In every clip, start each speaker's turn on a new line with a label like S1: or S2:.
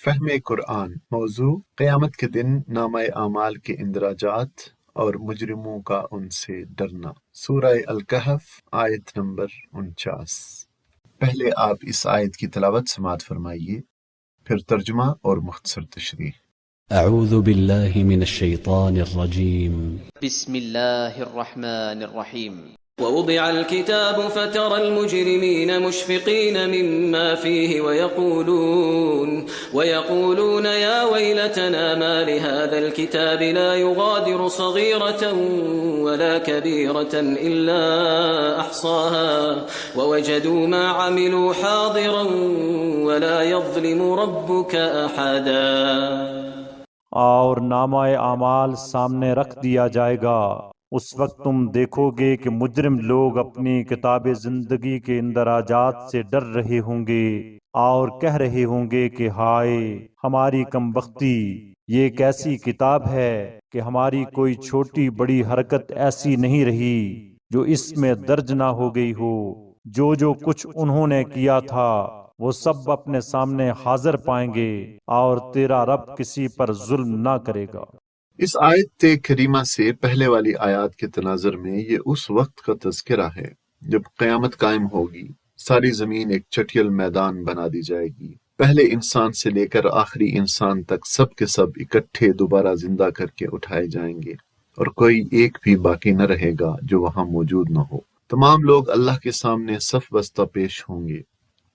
S1: فہم قرآن۔ موضوع قیامت کے دن نامہ اعمال کے اندراجات اور مجرموں کا ان سے ڈرنا۔ سورہ الکہف آیت نمبر 49۔ پہلے آپ اس آیت کی تلاوت سماعت فرمائیے، پھر ترجمہ اور مختصر تشریح۔
S2: اعوذ باللہ من الشیطان الرجیم۔
S3: بسم اللہ الرحمن الرحیم۔
S4: ووضع الكتاب فترى المجرمين مشفقين مما فيه ويقولون يا ويلتنا ما لهذا الكتاب لا يغادر صغيرة ولا كبيرة إلا أحصاها ووجدوا ما عملوا حاضرا ولا يظلم ربك أحدا۔
S5: اور نامہ اعمال سامنے رکھ دیا جائے گا، اس وقت تم دیکھو گے کہ مجرم لوگ اپنی کتاب زندگی کے اندراجات سے ڈر رہے ہوں گے اور کہہ رہے ہوں گے کہ ہائے ہماری کم بختی، یہ ایک ایسی کتاب ہے کہ ہماری کوئی چھوٹی بڑی حرکت ایسی نہیں رہی جو اس میں درج نہ ہو گئی ہو۔ جو کچھ انہوں نے کیا تھا وہ سب اپنے سامنے حاضر پائیں گے، اور تیرا رب کسی پر ظلم نہ کرے گا۔
S1: اس آیت کریمہ سے پہلے والی آیات کے تناظر میں یہ اس وقت کا تذکرہ ہے جب قیامت قائم ہوگی، ساری زمین ایک چٹیل میدان بنا دی جائے گی، پہلے انسان سے لے کر آخری انسان تک سب کے سب اکٹھے دوبارہ زندہ کر کے اٹھائے جائیں گے، اور کوئی ایک بھی باقی نہ رہے گا جو وہاں موجود نہ ہو۔ تمام لوگ اللہ کے سامنے صف بستہ پیش ہوں گے،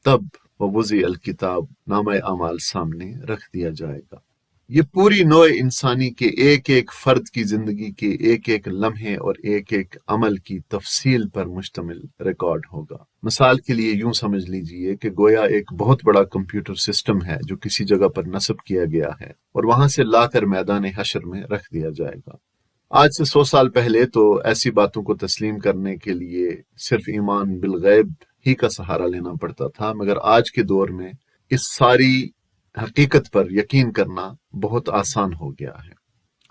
S1: تب ووضع الکتاب نامہ اعمال سامنے رکھ دیا جائے گا۔ یہ پوری نوع انسانی کے ایک ایک فرد کی زندگی کے ایک ایک لمحے اور ایک ایک عمل کی تفصیل پر مشتمل ریکارڈ ہوگا۔ مثال کے لیے یوں سمجھ لیجئے کہ گویا ایک بہت بڑا کمپیوٹر سسٹم ہے جو کسی جگہ پر نصب کیا گیا ہے اور وہاں سے لا کر میدان حشر میں رکھ دیا جائے گا۔ آج سے 100 سال پہلے تو ایسی باتوں کو تسلیم کرنے کے لیے صرف ایمان بالغیب ہی کا سہارا لینا پڑتا تھا، مگر آج کے دور میں اس ساری حقیقت پر یقین کرنا بہت آسان ہو گیا ہے۔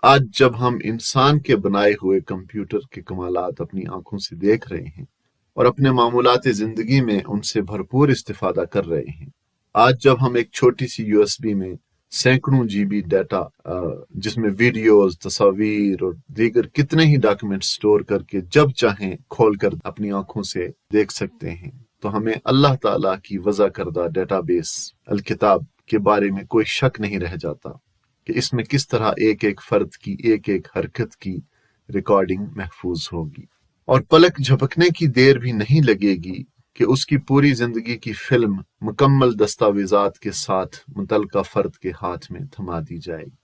S1: آج جب ہم انسان کے بنائے ہوئے کمپیوٹر کے کمالات اپنی آنکھوں سے دیکھ رہے ہیں اور اپنے معمولات زندگی میں ان سے بھرپور استفادہ کر رہے ہیں، آج جب ہم ایک چھوٹی سی USB میں سینکڑوں GB ڈیٹا جس میں ویڈیوز، تصاویر اور دیگر کتنے ہی ڈاکیومنٹ سٹور کر کے جب چاہیں کھول کر اپنی آنکھوں سے دیکھ سکتے ہیں، تو ہمیں اللہ تعالیٰ کی وضع کردہ ڈیٹا بیس الکتاب کے بارے میں کوئی شک نہیں رہ جاتا کہ اس میں کس طرح ایک ایک فرد کی ایک ایک حرکت کی ریکارڈنگ محفوظ ہوگی، اور پلک جھپکنے کی دیر بھی نہیں لگے گی کہ اس کی پوری زندگی کی فلم مکمل دستاویزات کے ساتھ متعلقہ فرد کے ہاتھ میں تھما دی جائے گی۔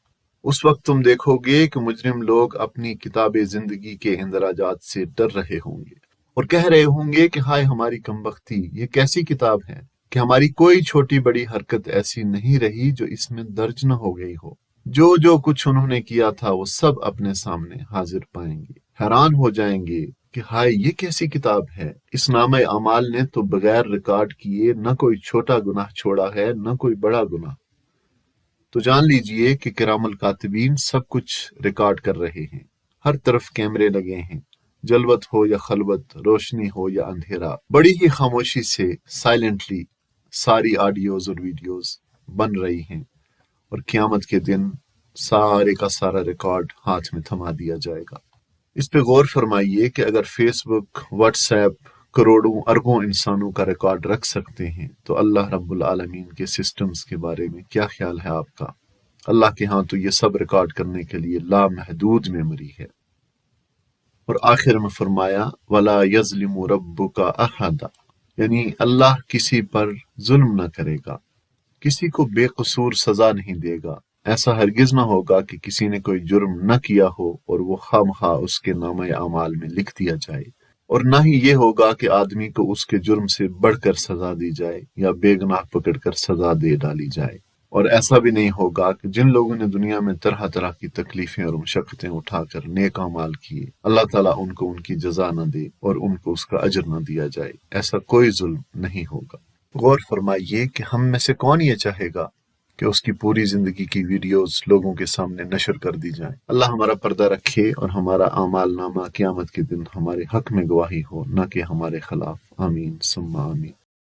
S1: اس وقت تم دیکھو گے کہ مجرم لوگ اپنی کتاب زندگی کے اندراجات سے ڈر رہے ہوں گے اور کہہ رہے ہوں گے کہ ہائے ہماری کمبختی، یہ کیسی کتاب ہے کہ ہماری کوئی چھوٹی بڑی حرکت ایسی نہیں رہی جو اس میں درج نہ ہو گئی ہو۔ جو کچھ انہوں نے کیا تھا وہ سب اپنے سامنے حاضر پائیں گے، حیران ہو جائیں گے کہ ہائے یہ کیسی کتاب ہے۔ اس نامہ اعمال نے تو بغیر ریکارڈ کیے نہ کوئی چھوٹا گناہ چھوڑا ہے نہ کوئی بڑا گناہ۔ تو جان لیجئے کہ کرام الکاتبین سب کچھ ریکارڈ کر رہے ہیں، ہر طرف کیمرے لگے ہیں، جلوت ہو یا خلوت، روشنی ہو یا اندھیرا، بڑی ہی خاموشی سے سائلنٹلی ساری آڈیوز اور ویڈیوز بن رہی ہیں، اور قیامت کے دن سارے کا سارا ریکارڈ ہاتھ میں تھما دیا جائے گا۔ اس پہ غور فرمائیے کہ اگر فیس بک، واٹس ایپ کروڑوں اربوں انسانوں کا ریکارڈ رکھ سکتے ہیں تو اللہ رب العالمین کے سسٹمز کے بارے میں کیا خیال ہے آپ کا؟ اللہ کے ہاں تو یہ سب ریکارڈ کرنے کے لیے لامحدود میموری ہے۔ اور آخر میں فرمایا وَلَا يَظْلِمُ رَبُّكَ أَحَدًا، یعنی اللہ کسی پر ظلم نہ کرے گا، کسی کو بے قصور سزا نہیں دے گا۔ ایسا ہرگز نہ ہوگا کہ کسی نے کوئی جرم نہ کیا ہو اور وہ خواہ اس کے نامہ اعمال میں لکھ دیا جائے، اور نہ ہی یہ ہوگا کہ آدمی کو اس کے جرم سے بڑھ کر سزا دی جائے یا بے گناہ پکڑ کر سزا دے ڈالی جائے۔ اور ایسا بھی نہیں ہوگا کہ جن لوگوں نے دنیا میں طرح طرح کی تکلیفیں اور مشقتیں اٹھا کر نیک اعمال کیے، اللہ تعالیٰ ان کو ان کی جزا نہ دے اور ان کو اس کا اجر نہ دیا جائے۔ ایسا کوئی ظلم نہیں ہوگا۔ غور فرمائیے کہ ہم میں سے کون یہ چاہے گا کہ اس کی پوری زندگی کی ویڈیوز لوگوں کے سامنے نشر کر دی جائیں۔ اللہ ہمارا پردہ رکھے اور ہمارا اعمال نامہ قیامت کے دن ہمارے حق میں گواہی ہو، نہ کہ ہمارے خلاف۔ آمین ثم آمین۔